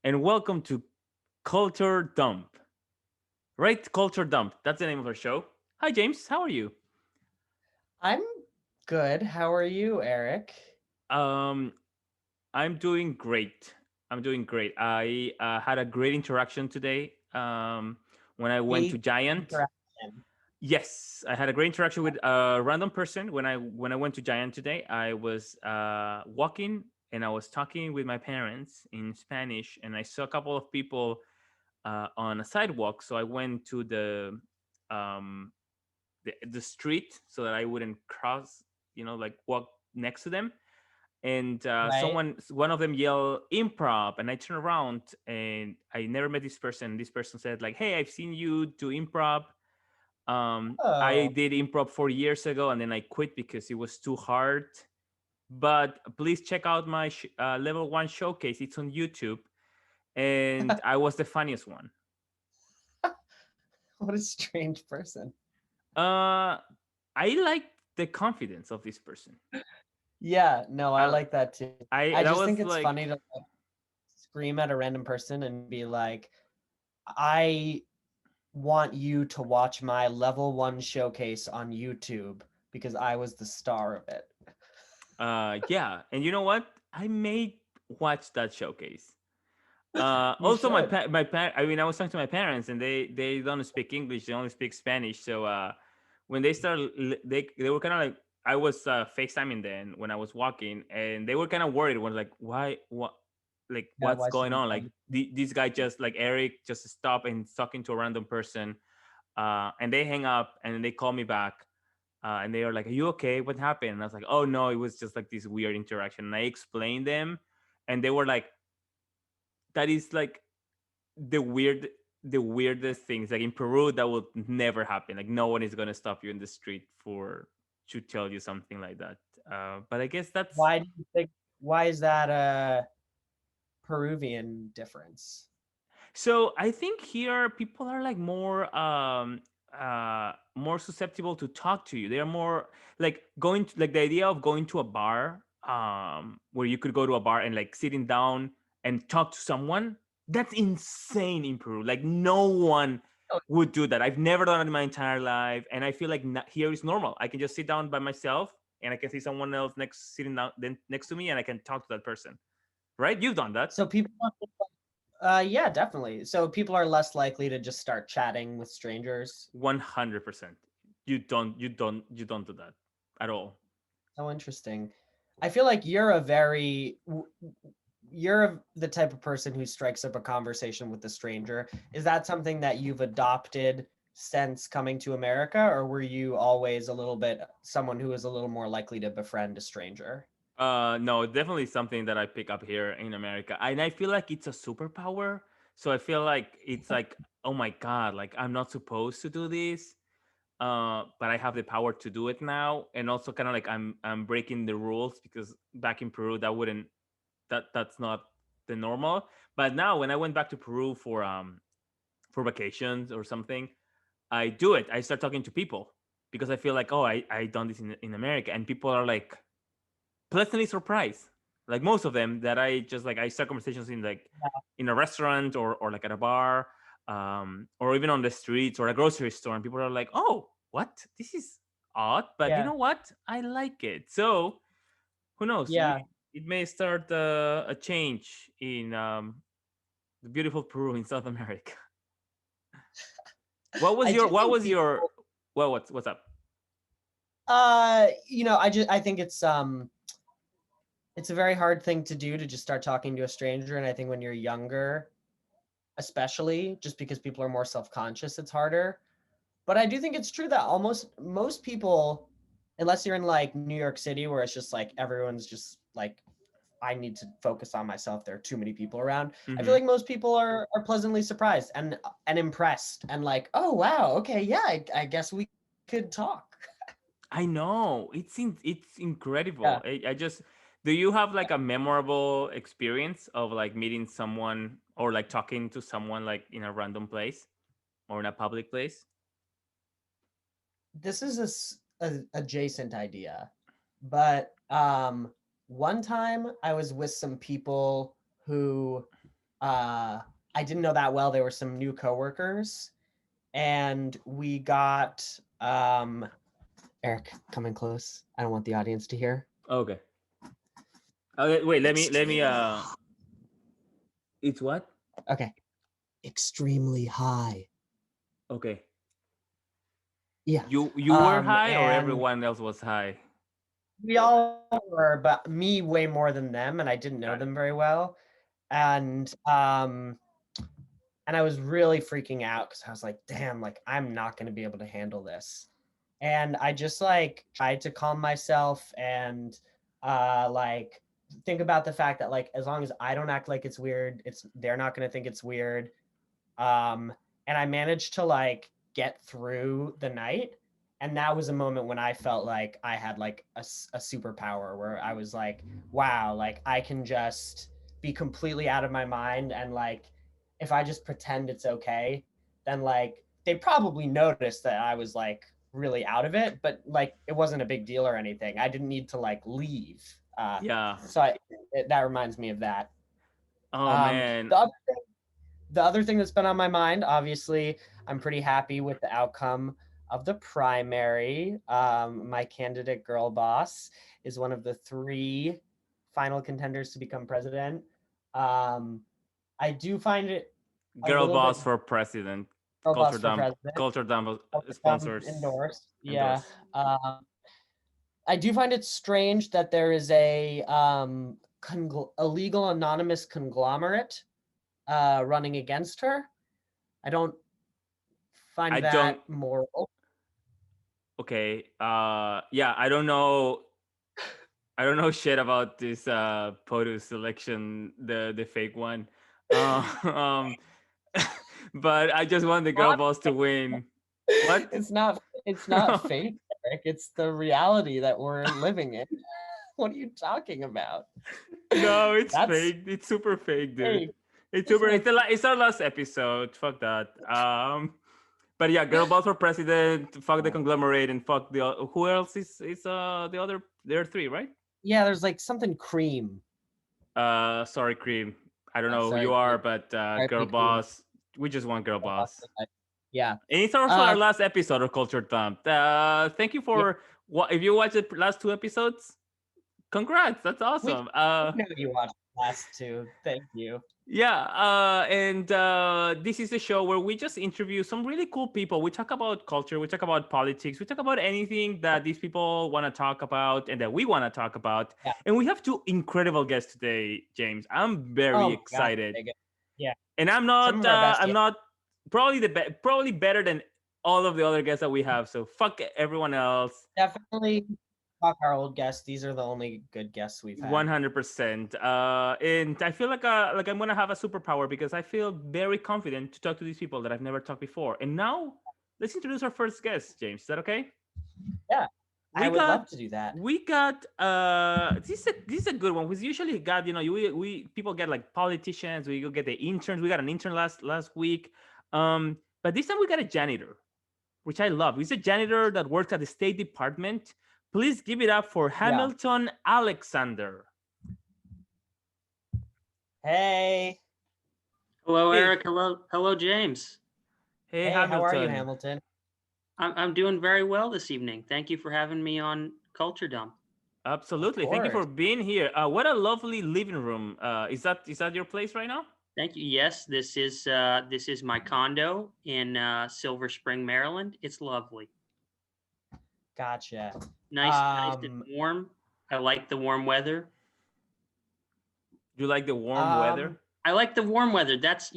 and welcome to Culture Dump. Right? Culture Dump. That's the name of our show. Hi, James. How are you? I'm good. How are you, Eric? Um, I'm doing great. I'm doing great. I had a great interaction today. When I went to Great Giant. interaction. Yes, I had a great interaction with a random person when I went to Giant today. I was walking and I was talking with my parents in Spanish, and I saw a couple of people on a sidewalk. So I went to um, the street so that I wouldn't cross, like walk next to them. And Right? one of them yelled improv, and I turned around and I never met this person. This person said like, "Hey, I've seen you do improv. I Oh, did improv 4 years ago, and then I quit because it was too hard. But please check out my level one showcase. It's on YouTube." And I was the funniest one. what a strange person. Uh, I like the confidence of this person. Yeah, no, I I like that too. I I that just think was it's like, funny to scream at a random person and be like, I want you to watch my level one showcase on YouTube because I was the star of it. yeah, and you know what? I may watch that showcase. You Also, should. I mean, I was talking to my parents, and they don't speak English; they only speak Spanish. So when they started, they were kind of like, I was FaceTiming them when I was walking, and they were kind of worried. When like, what, like, Yeah, what's why going some on? Like, this guy yeah. just like Eric just stopped and talking to a random person, and they hang up, and then they call me back. And they are like, "Are you okay? What happened?" And I was like, "Oh no, it was just like this weird interaction." And I explained them, and they were like, "That is like the weird the weirdest things, like in Peru, that would never happen. Like no one is gonna stop you in the street for to tell you something like that." But I guess that's Why do you think why is that a Peruvian difference? so. I think here people are like more susceptible to talk to you. They are more like going to, like the idea of going to a bar, where you could go to a bar and like sitting down and talk to someone. That's insane in Peru. Like no one Oh, would do that. I've never done it in my entire life, and I feel like here is normal. I can just sit down by myself, and I can see someone else sitting down then next to me, and I can talk to that person. Right? You've done that. so people yeah, definitely. So people are less likely to just start chatting with strangers. 100%. You don't do that at all. So interesting. I feel like you're the type of person who strikes up a conversation with a stranger. Is that something that you've adopted since coming to America, or were you always a little bit someone who is a little more likely to befriend a stranger? No, definitely something that I pick up here in America, and I feel like it's a superpower. So I feel like it's like, oh my god, like I'm not supposed to do this, but I have the power to do it now, and also kind of like I'm breaking the rules because back in Peru that's not the normal. But now when I went back to Peru for vacations or something, I do it. I start talking to people because I feel like, oh, I done this in America, and people are like pleasantly surprised. Like most of them that I just like I start conversations in like in a restaurant or like at a bar, or even on the streets or a grocery store, and people are like, "Oh, what? This is odd, but you Yeah. know what? I like it." So who knows? Yeah. It may start a change in the beautiful Peru in South America. What was I your do what think was your people well, what's up? I think it's a very hard thing to do to just start talking to a stranger, and I think when you're younger, especially just because people are more self-conscious, it's harder. But I do think it's true that almost most people, unless you're in like New York City where it's just like everyone's just like I need to focus on myself. There are too many people around. I feel Hmm. like most people are pleasantly surprised and impressed and like, oh wow, okay, yeah, I guess we could talk. I know it's Yeah. incredible. I just do you have like a memorable experience of like meeting someone or like talking to someone like in a random place or in a public place? This is a adjacent idea, but one time I was with some people who uh, I didn't know that well. There were some new coworkers, and we got Eric, coming close. I don't want the audience to hear. Okay. Okay. Wait. Let me. Extremely. It's what? Okay. Extremely high. Okay. Yeah. You were high or And everyone else was high? we all were, but me way more than them, and I didn't know Got it. them very well. And and I was really freaking out because I was like, damn, like I'm not gonna be able to handle this. And I just like tried to calm myself and like think about the fact that like as long as I don't act like it's weird, it's they're not gonna think it's weird. Um, and I managed to like get through the night. And that was a moment when I felt like I had like a superpower where I was like, wow, like I can just be completely out of my mind. And like, if I just pretend it's okay, then like they probably noticed that I was like really out of it, but like it wasn't a big deal or anything. I didn't need to like leave. Yeah. That reminds me of that. Oh Um, man. the other the other thing that's been on my mind, obviously, I'm pretty happy with the outcome of the primary. My candidate, girl boss, is one of the three final contenders to become president. Um, I do find it a Girl little bit boss for president. girl Culture boss for dump. president. Culture dump sponsors Endorsed. Yeah. endorse. I do find it strange that there is a legal anonymous conglomerate running against her. I don't I find don't. that moral. Okay. Yeah. I don't know. I don't know shit about this POTUS selection, the fake one. Um, but I just want the girl boss to win. What? It's not fake, Eric. It's the reality that we're living in. What are you talking about? No, it's That's fake. It's super fake, dude. fake. It's Isn't super. it? It's our last episode. Fuck that. But yeah, girl boss for president. Fuck the conglomerate and fuck the who else is the other? There are three, right? Yeah, there's like something cream. Sorry, cream. I don't know who you Sorry, are, cream. but girl RP cream. boss. We just want girl boss. Yeah. And it's also our Uh, last episode of Culture Dump. Thank you yeah. for what if you watched the last two episodes. Congrats, that's We awesome. know you watched the last two. Thank you. Yeah, and this is a show where we just interview some really cool people. We talk about culture, we talk about politics, we talk about anything that these people want to talk about and that we want to talk about. Yeah. And we have two incredible guests today, James. I'm very Oh my God. excited, Yeah. and Some of our best. I'm not probably probably better than all of the other guests that we have. So fuck everyone else. Definitely fuck our old guests. These are the only good guests we've had. 100%. And I feel like I'm gonna have a superpower because I feel very confident to talk to these people that I've never talked before. And now let's introduce our first guest, James. Is that okay? Yeah. I We would love got to do that. this is a good one. We usually got, we people get like politicians, we go get the interns. We got an intern last week. But this time we got a janitor, which I love. He's a janitor that works at the State Department. Please give it up for Yeah. Hamilton Alexander. Hey. Hello, Hey, Eric. Hello, James. hey, Hey, how are you, Hamilton. Hamilton? I'm doing very well this evening. Thank you for having me on Culture Dump. Of Absolutely. Thank you for course. being here. What a lovely living room. Is that your place right now? Thank you. Yes, this is my condo in Silver Spring, Maryland. It's lovely, Gotcha. nice and Um, warm. I like the warm weather. You like the warm um, weather? I like the warm weather. That's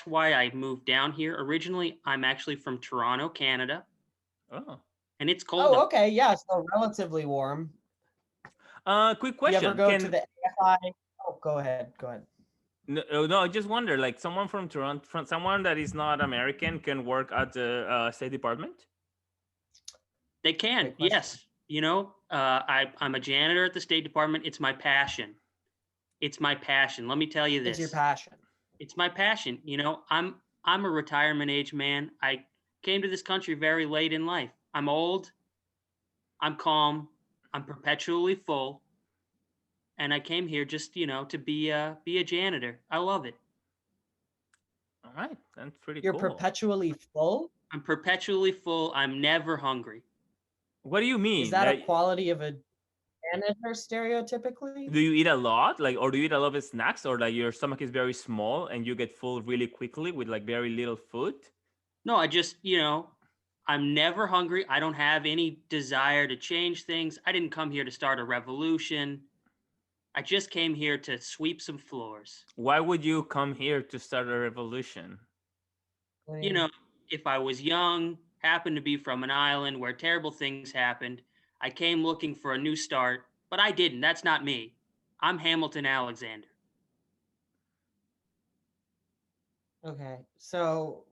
why I moved down here. Originally, I'm actually from Toronto, Canada, Oh. and it's cold. oh, okay. Yeah. So relatively warm. Quick Do you ever question. go to Can the AFI? Oh, go ahead. Go ahead. no, I just wonder, like someone from Toronto, from someone that is not American, can work at the State Department? They can, Great question. yes. I'm a janitor at the State Department. It's my passion. It's my passion. Let me tell you It's your this. passion. It's my passion. I'm a retirement age man. I came to this country very late in life. I'm old. I'm calm. I'm perpetually full, and I came here just to be a janitor. I love it. All right, that's pretty You're cool. perpetually full. I'm perpetually full. I'm never hungry. What do you Is mean? that a Like, quality of a janitor stereotypically? do you eat a lot, like, or do you eat a lot of snacks, or like your stomach is very small and you get full really quickly with like very little food? No, I just, I'm never hungry. I don't have any desire to change things. I didn't come here to start a revolution. I just came here to sweep some floors. Why would you come here to start a revolution? I You mean, know, if I was young, happened to be from an island where terrible things happened, I came looking for a new start, but I didn't. That's not me. I'm Hamilton Alexander. okay, so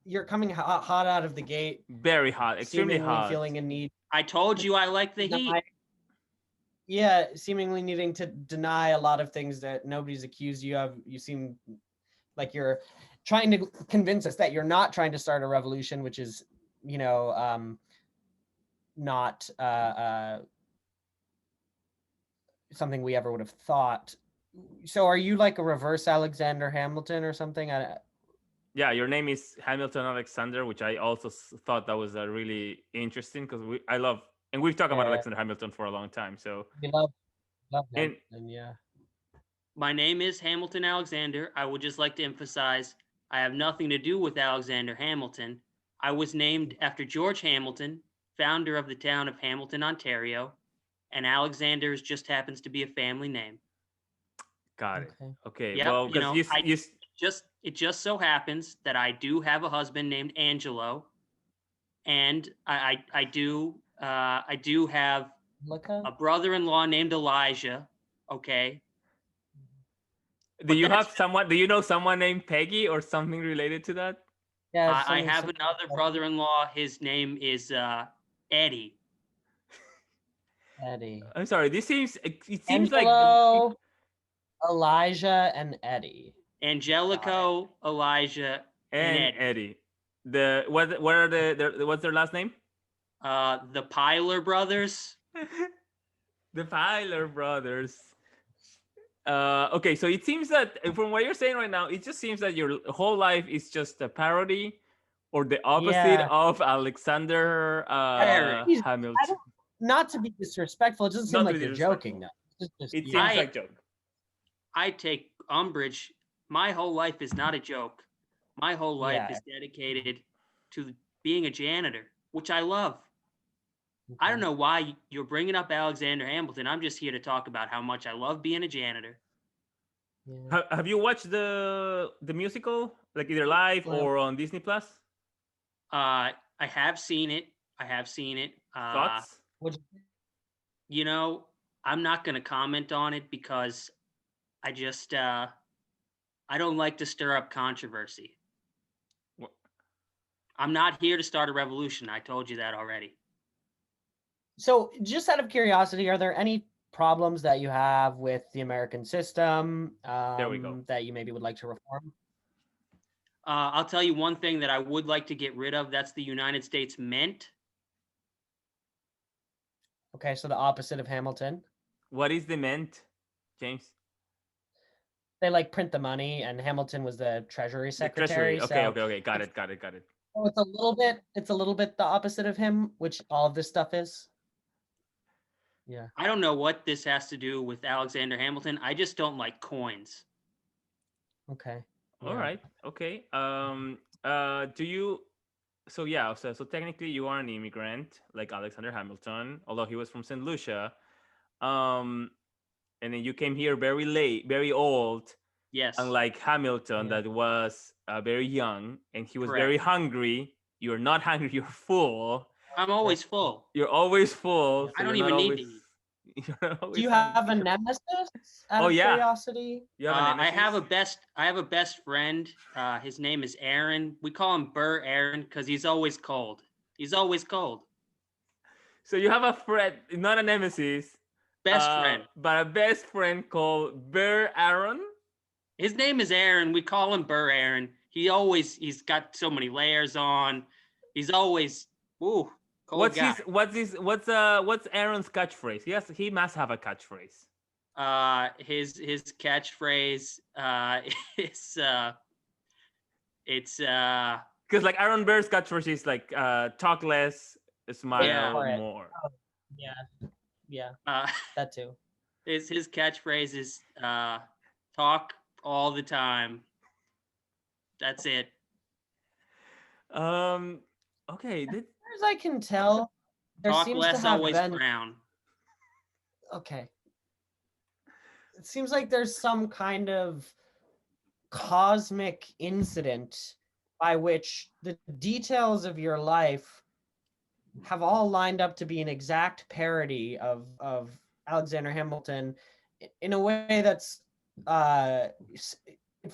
you're coming hot out of the gate, Very hot, extremely seemingly hot. feeling a need. I told you I like the heat. Deny, yeah, seemingly needing to deny a lot of things that nobody's accused you of. You seem like you're trying to convince us that you're not trying to start a revolution, which is, not something we ever would have thought. So are you like a reverse Alexander Hamilton or something? Yeah, your name is Hamilton Alexander, which I also thought that was really interesting because I love, and we've talked about Yeah, Alexander Hamilton for a long time. So, we love and Hamilton, yeah. My name is Hamilton Alexander. I would just like to emphasize I have nothing to do with Alexander Hamilton. I was named after George Hamilton, founder of the town of Hamilton, Ontario, and Alexander's just happens to be a family name. got it. Okay. Okay, Yep, well, because it just so happens that I do have a husband named Angelo, and I do have Lika? a brother-in-law named Elijah. Okay, do but you that's have someone? Do you know someone named Peggy or something related to that? Yeah, I have another brother-in-law. His name is Eddie. Eddie. I'm sorry. It seems like Angelo, Elijah, and Eddie. Angelico, Elijah, and and Eddie. Eddie. What are what's their last name? The Pilar brothers. The Filer brothers. Okay, so it seems that from what you're saying right now, it just seems that your whole life is just a parody or the opposite Yeah. of Alexander Erick. Hamilton. Not to be disrespectful, it doesn't seem Not to like be you're disrespectful. joking though. It's just, It yeah. seems like joke. I take umbrage. My whole life is not a joke. My whole life Yeah. is dedicated to being a janitor, which I love. I don't know why you're bringing up Alexander Hamilton. I'm just here to talk about how much I love being a janitor. Yeah. Have you watched the musical, like either live Well, or on Disney Plus? I have seen it. Thoughts? Which, I'm not going to comment on it because I just I don't like to stir up controversy. What? I'm not here to start a revolution. I told you that already. so just out of curiosity, are there any problems that you have with the American system There we go. that you maybe would like to reform? I'll tell you one thing that I would like to get rid of. That's the United States Mint. Okay, so the opposite of Hamilton. What is the mint, James? They like print the money, and Hamilton was the Treasury The Secretary. treasury. Okay, okay. Got it. So it's a little bit the opposite of him, which all of this stuff is. Yeah. I don't know what this has to do with Alexander Hamilton. I just don't like coins. Okay. All Yeah. right. Okay. Do you? So yeah. So technically, you are an immigrant, like Alexander Hamilton, although he was from Saint Lucia. And then you came here very late, very old, Yes. unlike Hamilton, Yeah. that was very young, and he was very Correct. hungry. You're not hungry. You're full. I'm always full. You're always full. So I don't you're even not need always, to eat. You're not Do always you have a hungry. nemesis out Oh, of yeah. curiosity? You have a I have a nemesis? best friend. His name is Aaron. We call him Burr Aaron because he's always cold. He's always cold. So you have a friend, not a nemesis, Best friend. but a best friend called Bear Aaron. His name is Aaron. We call him Burr Aaron. He's got so many layers on. He's always cold guy. What's Aaron's catchphrase? He must have a catchphrase. His catchphrase is It's Because like Aaron Burr's catchphrase is like talk less, Wait smile for it. more. Oh, yeah, yeah, uh that too. his catchphrase is talk all the time. That's it. Um. Okay. As far as I can tell, there Talk seems to less, have always been frown. okay. It seems like there's some kind of cosmic incident by which the details of your life have all lined up to be an exact parody of Alexander Hamilton in a way that's it,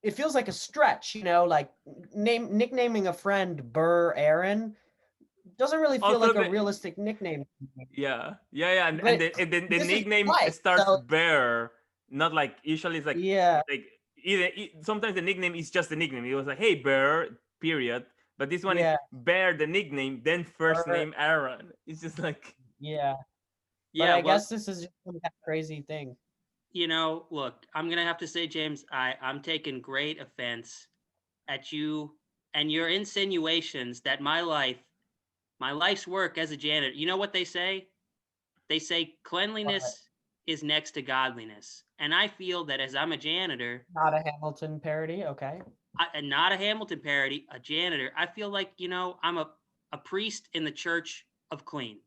it feels like a stretch, like nicknaming a friend Burr Aaron doesn't really feel Also, like a realistic nickname. yeah, and But the this is nickname life, starts so Bear, not like usually it's yeah, like either sometimes the nickname is just the nickname. It was like, hey Bear, period. But this one is yeah, Bear the nickname, then first Burr, name Aaron. It's just like yeah. But Yeah, I well, guess this is just some kind of crazy thing. look, I'm gonna have to say, James, I'm taking great offense at you and your insinuations that my life's work as a janitor. You know what they say? They say But cleanliness is next to godliness. And I feel that as I'm a janitor, not a Hamilton parody, okay. and not a Hamilton parody, a janitor, I feel like, I'm a priest in the church of clean.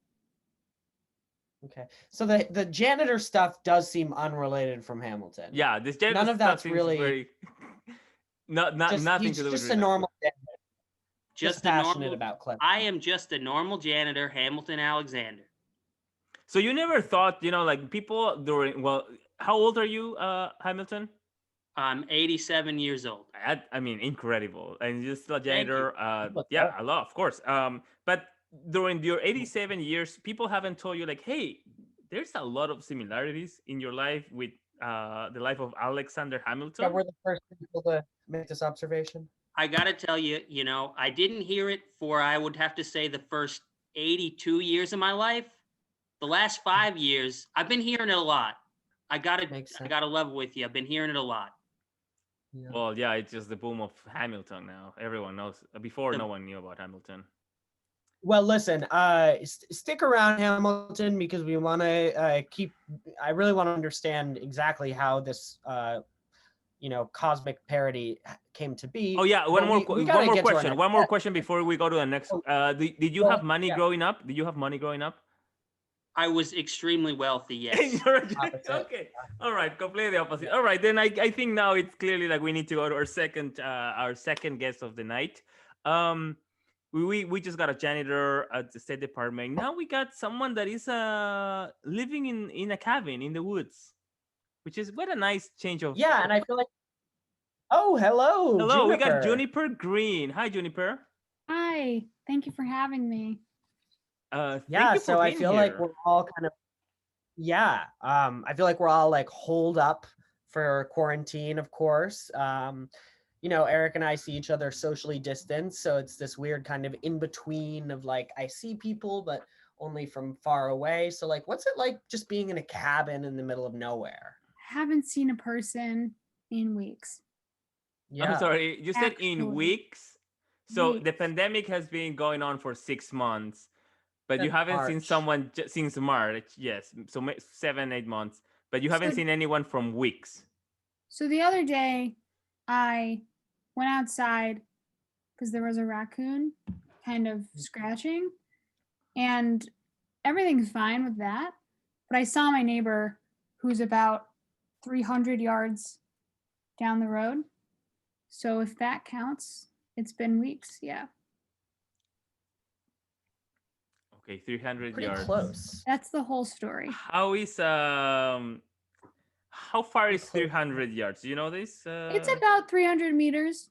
Okay. So the janitor stuff does seem unrelated from Hamilton. yeah, this gender None of stuff that's seems really very not just nothing he's to do with just a religion. normal janitor, just Just a passionate normal, about cleanliness. I am just a normal janitor, Hamilton Alexander. So you never thought, like people during how old are you, Hamilton? I'm 87 years old. I mean, incredible, and just a Thank you. janitor. What's Yeah, up? a lot, of course. But during your 87 years, people haven't told you like, hey, there's a lot of similarities in your life with the life of Alexander Yeah, Hamilton. we're the first people to make this observation. I got to tell you, I didn't hear it for, I would have to say, the first 82 years of my life. The last 5 years, I've been hearing it a lot. I Makes sense. gotta level with you. I've been hearing it a lot. Yeah. Well, yeah, it's just the boom of Hamilton now. Everyone knows. Before, no The, one knew about Hamilton. Well, listen, stick around, Hamilton, because we want to keep. I really want to understand exactly how this, cosmic parody came to be. Oh yeah, But we got one to more get to our question. next One more step. question before we go to the next. Oh, Did you well, have money yeah, growing up? Did you have money growing up? I was extremely wealthy, In yes. your opposite. okay, all right, completely opposite. All right, then I think now it's clearly like we need to go to our second guest of the night. Um, we just got a janitor at the State Department. Now we got someone that is living in a cabin in the woods, which is what a nice change of. Yeah, and I feel like. Oh, hello, Hello, we got Juniper. Juniper Green. Hi, Juniper. Hi, thank you for having me. Thank Yeah, you for so I being feel like here. we're all kind of I feel like we're all like holed up for quarantine, of course. Eric and I see each other socially distanced, so it's this weird kind of in between of like I see people but only from far away. So like what's it like just being in a cabin in the middle of nowhere? Haven't seen a person in weeks. I'm Yeah. sorry, you said in Actually, weeks. So the weeks. pandemic has been going on for 6 months, but you Since haven't seen March. someone since March. Yes, so 7, 8 months, but you haven't So, seen anyone from weeks. so the other day, I went outside because there was a raccoon kind of scratching, and everything's fine with that. But I saw my neighbor, who's about 300 yards down the road. So if that counts, it's been weeks. Yeah, Okay, 300 Pretty yards. close. that's the whole story. How far Pretty is close. 300 yards? Do you know this? It's about 300 meters,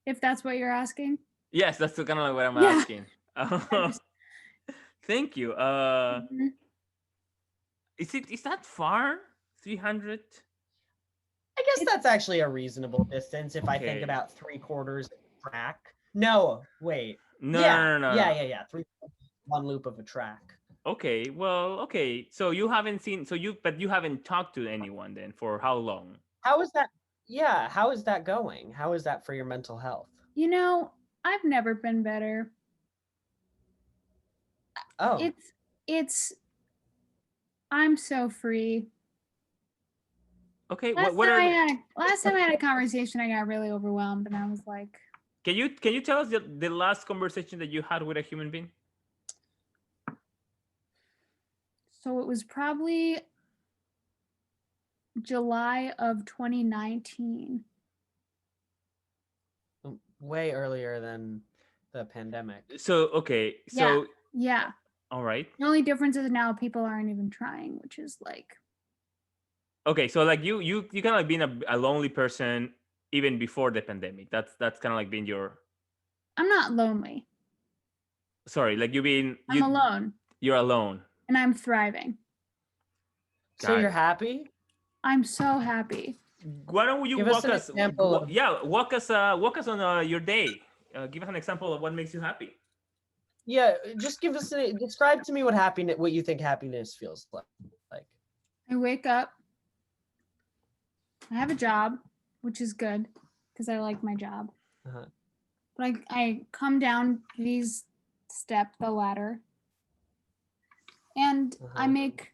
if that's what you're asking. Yes, that's kind of like what I'm Yeah. asking. Thank you. Mhm. Is that far? 300? I guess that's actually a reasonable distance if I think Okay. about 3/4 track. No, wait. No, Yeah, no, no, yeah, no. yeah, yeah. One loop of a track. Okay, well, okay. So you haven't seen, but you haven't talked to anyone then for how long? How is that? Yeah, how is that going? How is that for your mental health? You know, I've never been better. Oh, It's I'm so free. Okay, Last what time are I the, had last time I had a conversation, I got really overwhelmed, and I was like, can you tell us the last conversation that you had with a human being? so it was probably July of 2019. way earlier than the pandemic. So okay, Yeah, so yeah. all right. The only difference is now people aren't even trying, which is like, Okay, so like you kind of like being a lonely person even before the pandemic. That's kind of like being your I'm not lonely. sorry, like you being I'm alone, you're alone. and I'm thriving. So Got you're it. happy? I'm so happy. Why don't you Give us walk an us? example of- Yeah, walk us on your day. Give us an example of what makes you happy. Yeah, just describe to me what you think happiness feels like. I wake up. I have a job, which is good because I like my job. Uh-huh. But I come down the ladder, and I Uh-huh. make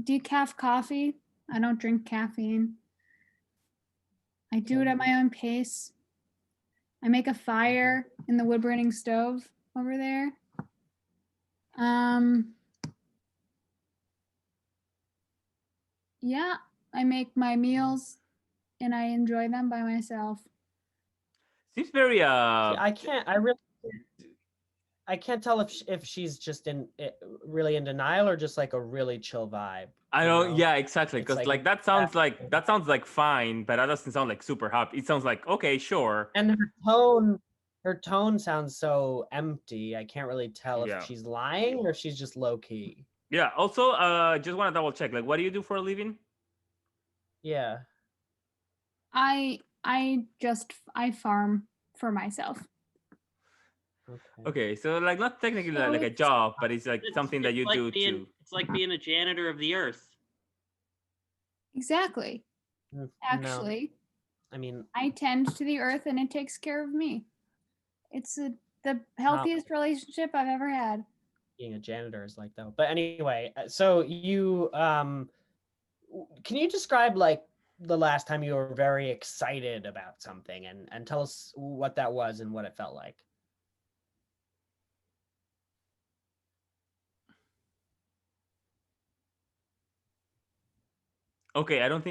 decaf coffee. I don't drink caffeine. I do it at my own pace. I make a fire in the wood burning stove over there. Yeah, I make my meals and I enjoy them by myself. Seems very See, I can't tell if she's just really in denial or just like a really chill vibe. I you don't. know? Yeah, exactly. It's Because like that sounds like fine, but that doesn't sound like super happy. It sounds like okay, sure. And her tone sounds so empty. I can't really tell if Yeah. she's lying or if she's just low key. Yeah. Also, just want to double check. Like, what do you do for a living? Yeah. I farm for myself. Okay, so like not technically So like a it's- job, but it's like something that you like do being, too. It's like being a janitor of the earth. Exactly. No, Actually, I mean, I tend to the earth and it takes care of me. It's the healthiest relationship I've ever had. being a janitor is like though. But anyway, so you can you describe like the last time you were very excited about something and tell us what that was and what it felt like? Okay, Yeah, I don't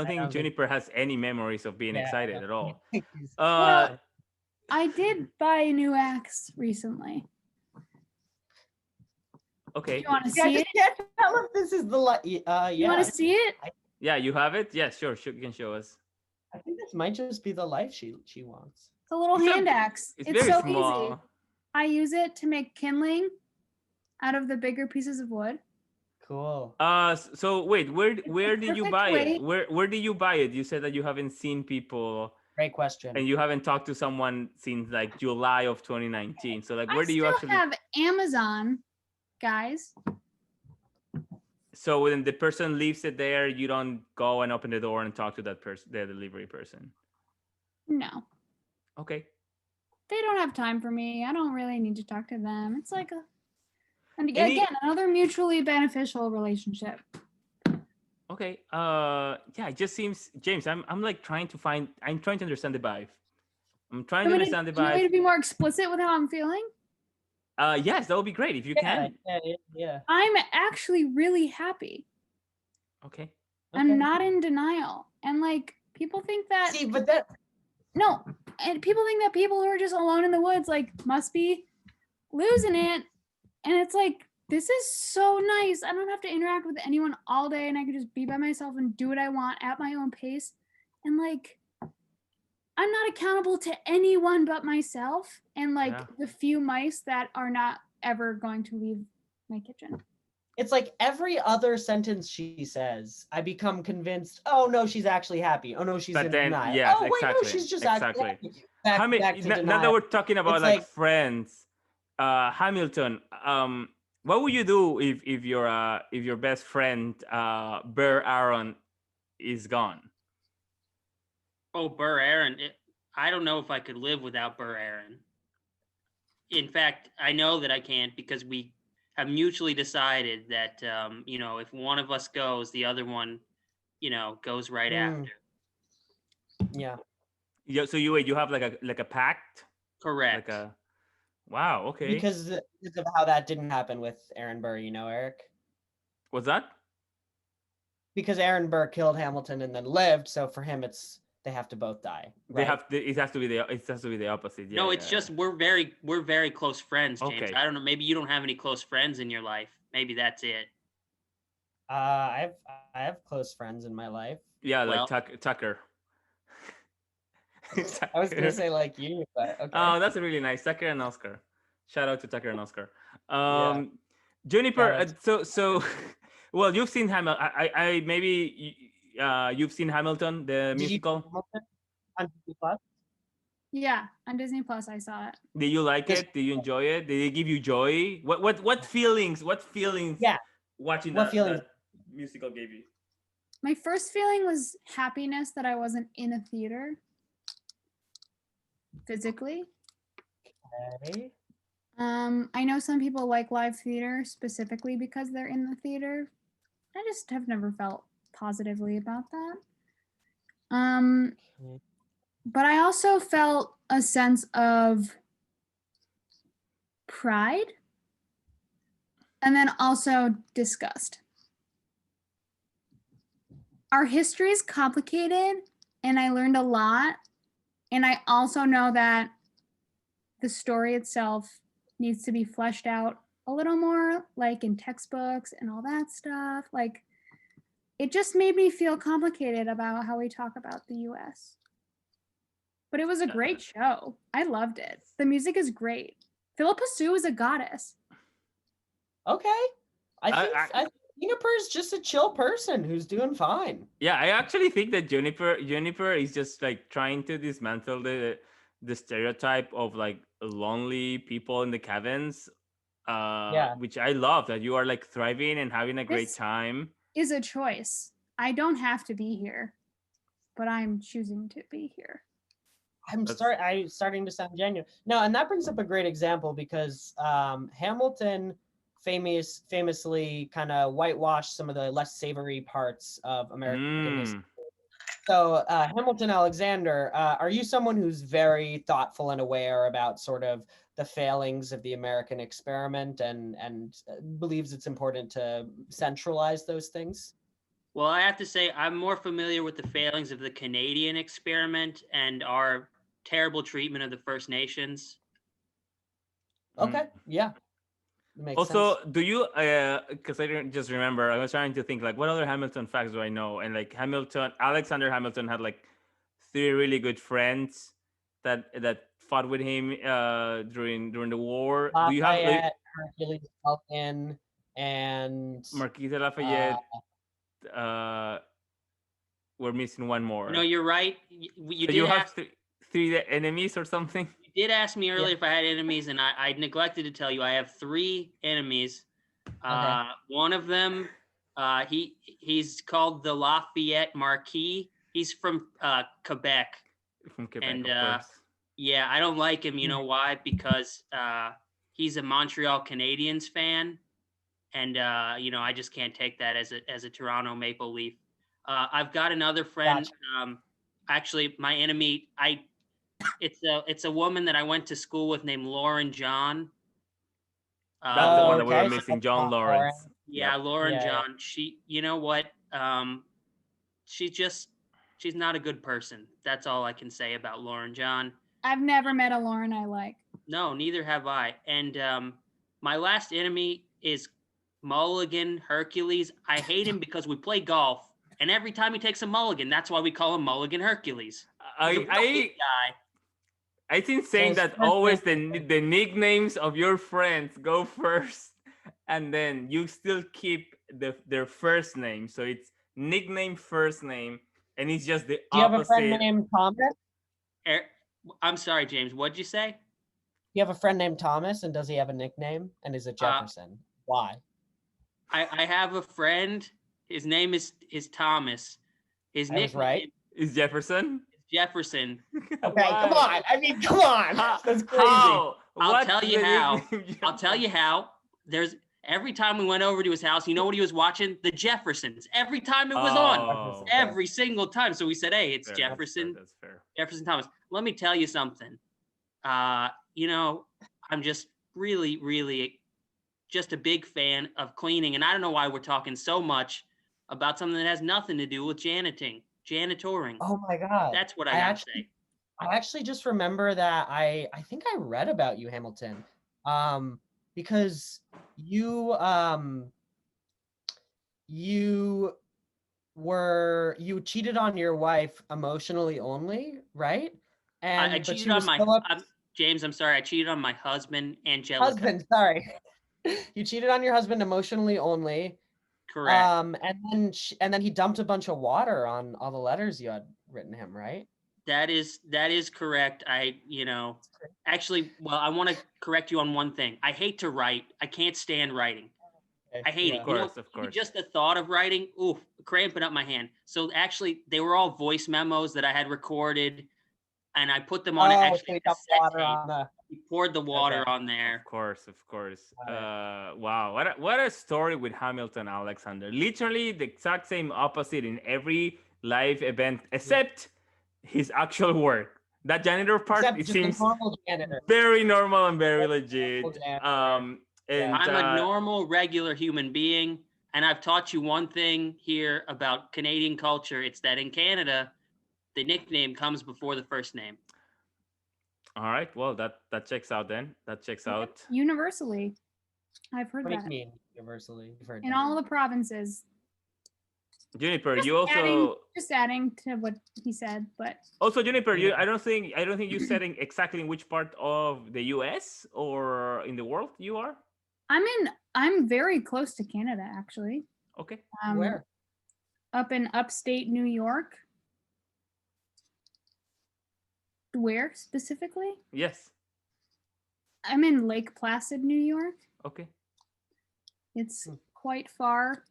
think Juniper has any memories of being excited at all. Well, I did buy a new axe recently. Okay. You want to Yeah, I see just it? can't tell if this is the You yeah. want to see it? Yeah, you have it. Yeah, sure. You can show us. I think this might just be the life she wants. It's a little It's a- hand axe. It's It's very so small. easy. I use it to make kindling out of the bigger pieces of wood. Cool. So wait, where did you perfect buy way. it? Where did you buy it? You said that you haven't seen people Great question. and you haven't talked to someone since like July of 2019. So like, where do you I actually? still have Amazon, guys. So when the person leaves it there, you don't go and open the door and talk to that person, the delivery person. No, Okay. they don't have time for me. I don't really need to talk to them. It's like and Any- again, another mutually beneficial relationship. Okay. Yeah, it just seems James. I'm like trying to understand the vibe. I'm trying to understand the Do you want me vibe. to be more explicit with how I'm feeling? Yes, that would be great if you Yeah, can. yeah. I'm actually really happy. Okay. I'm not in denial. And like people think that See, but that no, and people think that people who are just alone in the woods like must be losing it. And it's like this is so nice. I don't have to interact with anyone all day and I can just be by myself and do what I want at my own pace. And like I'm not accountable to anyone but myself and like Yeah. the few mice that are not ever going to leave my kitchen. it's like every other sentence she says, I become convinced, oh no, she's actually happy. Oh no, she's But in then, denial. yes, oh wait, exactly, no, she's just exactly. actually happy. Back to Now that denial. we're talking about It's like like- friends, Hamilton, what would you do if your best friend Burr Aaron is gone? Oh, Burr Aaron. I don't know if I could live without Burr Aaron. In fact, I know that I can't because we have mutually decided that if one of us goes, the other one, goes right after. Yeah. Yeah. So you have like a pact, like Correct. a wow. Okay. Because of how that didn't happen with Aaron Burr, Eric. What's that? Because Aaron Burr killed Hamilton and then lived, so for him they have to both die. Right? They have to, it has to be the opposite. Yeah. No, it's yeah, just we're very close friends, James. Okay. I don't know. Maybe you don't have any close friends in your life. Maybe that's it. I have close friends in my life. Yeah, like Well- Tucker. I was gonna say like you, but okay. Oh, that's really nice. Tucker and Oscar. Shout out to Tucker and Oscar. Yeah. Juniper. Shout So, well, you've seen Hamilton. I maybe you've seen Hamilton, the Did you musical. see Hamilton on Disney Plus? Yeah, on Disney Plus, I saw it. Did you like Yes. it? Did you enjoy it? Did it give you joy? What feelings? What feelings? Yeah. Watching What that, feelings? that musical gave you. My first feeling was happiness that I wasn't in a theater physically. Okay. I know some people like live theater specifically because they're in the theater. I just have never felt positively about that. But I also felt a sense of pride and then also disgust. Our history is complicated and I learned a lot. And I also know that the story itself needs to be fleshed out a little more, like in textbooks and all that stuff. Like, it just made me feel complicated about how we talk about the US. But it was a great show. I loved it. The music is great. Philippa Sue is a goddess. Okay. I think I- Juniper is just a chill person who's doing fine. Yeah, I actually think that Juniper is just like trying to dismantle the stereotype of like lonely people in the cabins. Which I love, that you are like thriving and having a great This- time. Is a choice. I don't have to be here, but I'm choosing to be here. I'm starting to sound genuine. No, and that brings up a great example because Hamilton famously kind of whitewashed some of the less savory parts of American history. So Hamilton Alexander, are you someone who's very thoughtful and aware about sort of the failings of the American experiment and believes it's important to centralize those things? Well, I have to say I'm more familiar with the failings of the Canadian experiment and our terrible treatment of the First Nations. Okay, yeah. Makes Also, sense. do you because I didn't just remember, I was trying to think like what other Hamilton facts do I know? And like Alexander Hamilton had like 3 really good friends that fought with him during the war. Do you have like Lafayette, Hercules Falcon, and Marquis de Lafayette? We're missing one more. No, you're right. You So did you have ask, three enemies or something? you did ask me earlier if I had enemies, and I neglected to tell you I have 3 enemies. One of them, he's called the Lafayette Marquis. He's from Quebec. From Quebec, And, of course. Yeah, I don't like him. You know why? Because he's a Montreal Canadiens fan, and I just can't take that as a Toronto Maple Leaf. I've got another friend. Gotcha. Actually, my enemy. It's a woman that I went to school with named Lauren John. That's the one that we were okay, so missing, that's John not Lawrence. Yeah, Yep. Lauren Yeah, yeah. John. She, you know what? She's not a good person. That's all I can say about Lauren John. I've never met a Lauren I like. No, neither have I. And my last enemy is Mulligan Hercules. I hate him because we play golf, and every time he takes a mulligan, that's why we call him Mulligan Hercules. He's a real big guy. I think saying Yes, that always the nicknames of your friends go first, and then you still keep their first name. So it's nickname, first name, and it's just the Do you have a opposite. friend named Thomas? I'm sorry, James. What'd you say? You have a friend named Thomas, and does he have a nickname? And is it Jefferson? Why? I have a friend. His name is Thomas. His I was nickname right. Is Jefferson? is Jefferson. Okay, come on. I mean, come on. That's crazy. How? I'll What's tell you the how. nickname I'll tell you how. There's every time we went over to his house, you know what he was watching? The Jeffersons. Every time it was on. Oh, Every single time. So we said, hey, it's fair, Jefferson. That's fair. Jefferson Thomas. Let me tell you something. You know, I'm just really, really just a big fan of cleaning. And I don't know why we're talking so much about something that has nothing to do with janitoring. Oh my God. That's what I gotta say. I actually just remember that I think I read about you, Hamilton. Because you cheated on your wife emotionally only, right? And I but cheated she on was my still up James, I'm sorry. I cheated on my husband, Angelica. husband, sorry. You cheated on your husband emotionally only. Correct. And then he dumped a bunch of water on all the letters you had written him, right? That is correct. Actually, well, I want to correct you on one thing. I hate to write. I can't stand writing. I hate it. Of course, of course. Just the thought of writing, oof, cramping up my hand. So actually, they were all voice memos that I had recorded, and I put them on So actually he a dumped cassette water tape. on the He poured the water Okay. on there. Of course, of course. Got Wow, what a story with Hamilton Alexander. Literally the exact same opposite in every live event, except his actual work. That janitor part, Except it just a seems normal janitor. very normal and very legit. Janitor. And I'm a normal, regular human being, and I've taught you one thing here about Canadian culture. It's that in Canada, the nickname comes before the first name. all right, well that checks out then. That checks out. Universally. I've heard What do that. you mean universally? You've heard In that. all the provinces. Juniper, Just you also adding to what he said, but also Juniper, I don't think you said exactly in which part of the US or in the world you are. I'm very close to Canada actually. Okay. Where? Up in upstate New York. Where specifically? Yes. I'm in Lake Placid, New York. Okay. It's quite far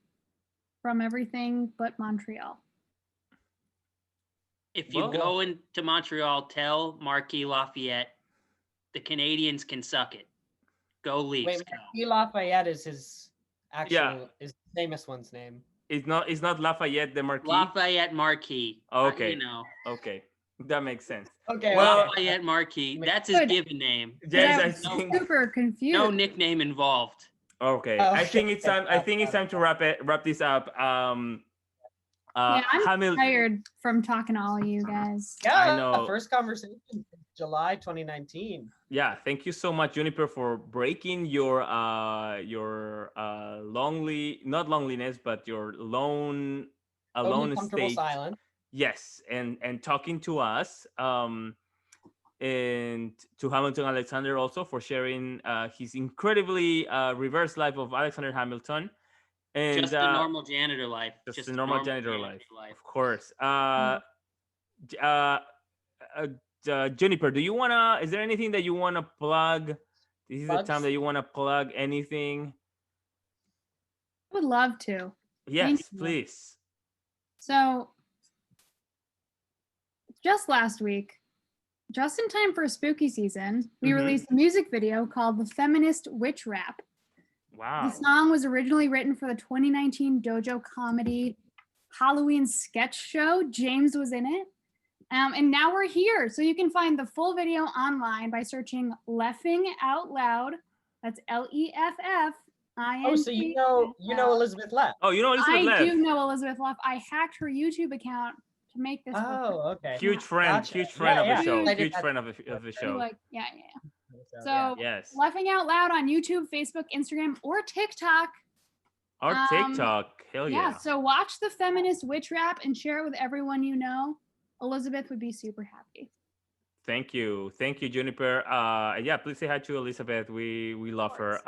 from everything but Montreal. If you go into Montreal, tell Marquis Lafayette the Canadians can suck it. Go Leafs. Wait, Marquis Lafayette is his actual is the famous one's name. It's not Lafayette the Marquis. Lafayette Marquis. Okay. Okay. That makes sense. Okay. Well, Lafayette Marquis. That's his given name. James, I was super confused. No nickname involved. Okay. I think it's time. I think it's time to wrap this up. I'm tired from talking to all you guys. Yeah, I know. First conversation since July 2019. Yeah, thank you so much, Juniper, for breaking your not loneliness, but your alone comfortable state. silence. Yes, and talking to us. And to Hamilton Alexander also for sharing his incredibly reverse life of Alexander Hamilton. And just a normal janitor life. Just a normal janitor life. Of course. Juniper, is there anything that you wanna plug? This is the time that you wanna plug anything. I would love to. Yes, please. So just last week, just in time for spooky season, we released a music video called The Feminist Witch Rap. Wow. The song was originally written for the 2019 Dojo Comedy Halloween sketch show. James was in it. And now we're here. So you can find the full video online by searching Leffing Out Loud. That's LEFF. Oh, so you know Elizabeth Leff. Oh, you know Elizabeth Leff. I do know Elizabeth Leff. I hacked her YouTube account to make this. Oh, okay. Huge friend of the show. Huge friend of the show. Yeah. So yes. Leffing Out Loud on YouTube, Facebook, Instagram, or TikTok. Or TikTok. Hell yeah. Yeah. So watch the Feminist Witch Rap and share it with everyone you know. Elizabeth would be super happy. Thank you, Juniper. Yeah, please say hi to Elizabeth. We love her.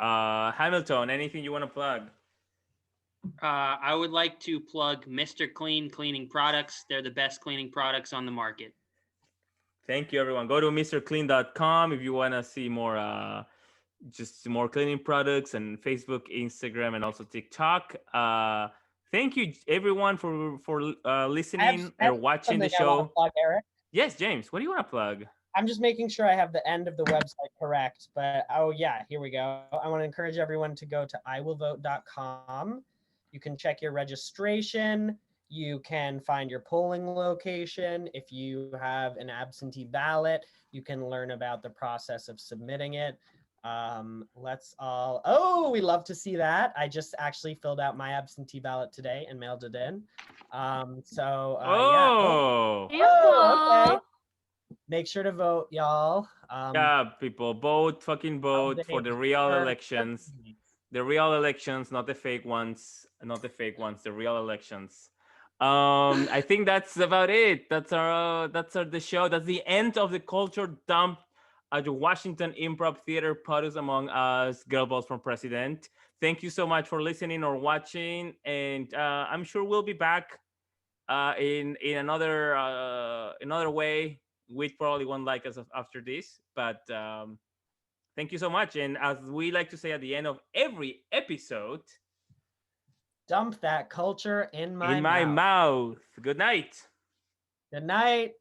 Hamilton, anything you want to plug? I would like to plug Mr. Clean cleaning products. They're the best cleaning products on the market. Thank you, everyone. Go to mrclean.com if you want to see more, just more cleaning products, and Facebook, Instagram, and also TikTok. Thank you, everyone, for listening or watching the show. Plug, Erick. Yes, James, what do you want to plug? I'm just making sure I have the end of the website correct, but oh yeah, here we go. I want to encourage everyone to go to iwillvote.com. You can check your registration. You can find your polling location. If you have an absentee ballot, you can learn about the process of submitting it. Let's all, oh, we love to see that. I just actually filled out my absentee ballot today and mailed it in. Yeah. Oh, Oh, okay. Make sure to vote, y'all. yeah, people, vote, fucking vote for the real Holiday elections. The real elections, not the fake ones, not the fake ones, the real elections. I think that's about it. That's the show. That's the end of the culture dump at the Washington Improv Theater Potus Among Us Girl Balls from President. Thank you so much for listening or watching, and I'm sure we'll be back in another way. We probably won't like us after this, but thank you so much. And as we like to say at the end of every episode, dump that culture in my in my mouth. mouth. Good night. Good night.